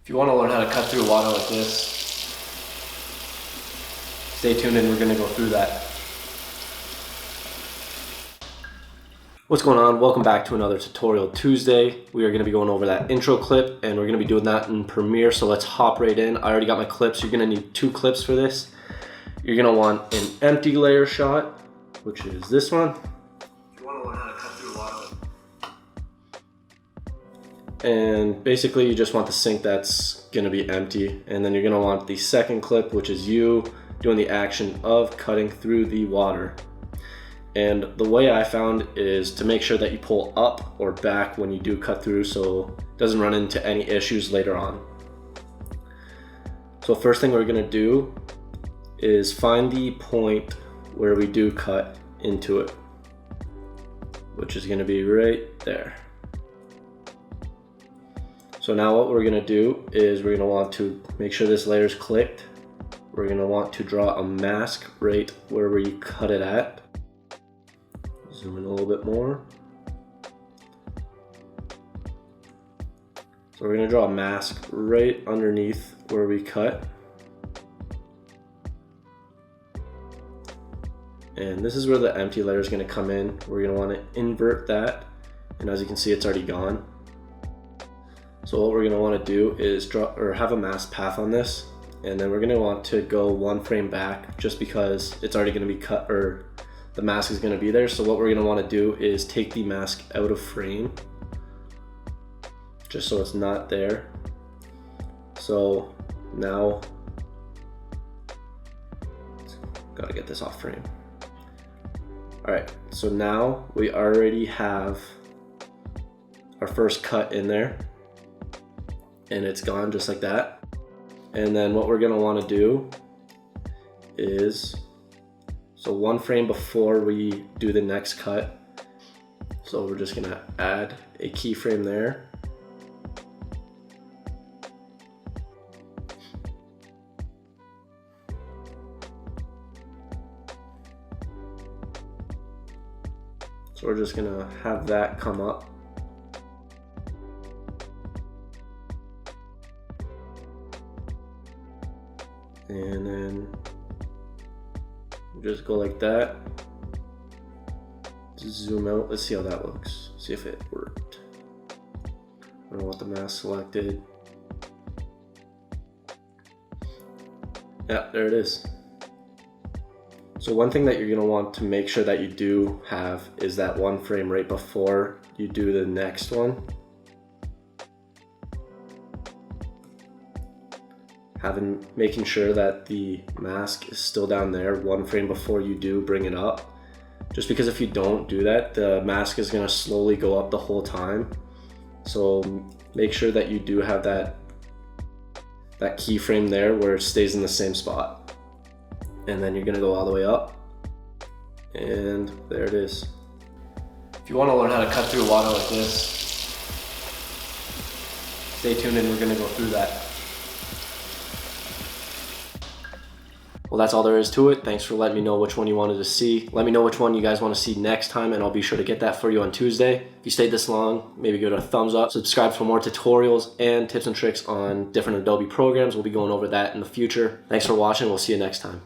If you want to learn how to cut through water like this, stay tuned and we're going to go through that. What's going on? Welcome back to another Tutorial Tuesday. We are going to be going over that intro clip and we're going to be doing that in Premiere, so let's hop right in. I already got my clips. You're going to need 2 clips for this. You're going to want an empty layer shot, which is this one. If you want to learn how to cut through water. And basically you just want the sink that's going to be empty, and then you're going to want the second clip, which is you doing the action of cutting through the water. And the way I found is to make sure that you pull up or back when you do cut through so it doesn't run into any issues later on. So first thing we're going to do is find the point where we do cut into it, which is going to be right there. So now what we're going to do is we're going to want to make sure this layer is clicked. We're going to want to draw a mask right where we cut it at. Zoom in a little bit more. So we're going to draw a mask right underneath where we cut. And this is where the empty layer is going to come in. We're going to want to invert that. And as you can see, it's already gone. So what we're going to want to do is draw or have a mask path on this, and then we're going to want to go 1 frame back just because it's already going to be cut, or the mask is going to be there. So what we're going to want to do is take the mask out of frame just so it's not there. So now, gotta get this off frame. Alright, so now we already have our first cut in there, and it's gone just like that. And then what we're going to want to do is, so 1 frame before we do the next cut, so we're just going to add a keyframe there. So we're just going to have that come up. And then just go like that. Zoom out. Let's see how that looks. See if it worked. I don't want the mask selected. Yeah, there it is. So one thing that you're going to want to make sure that you do have is that 1 frame right before you do the next one. Making sure that the mask is still down there 1 frame before you do bring it up. Just because if you don't do that, the mask is going to slowly go up the whole time. So make sure that you do have that keyframe there where it stays in the same spot. And then you're going to go all the way up. And there it is. If you want to learn how to cut through water like this, stay tuned and we're going to go through that. Well, that's all there is to it. Thanks for letting me know which one you wanted to see. Let me know which one you guys want to see next time, and I'll be sure to get that for you on Tuesday. If you stayed this long, maybe give it a thumbs up. Subscribe for more tutorials and tips and tricks on different Adobe programs. We'll be going over that in the future. Thanks for watching. We'll see you next time.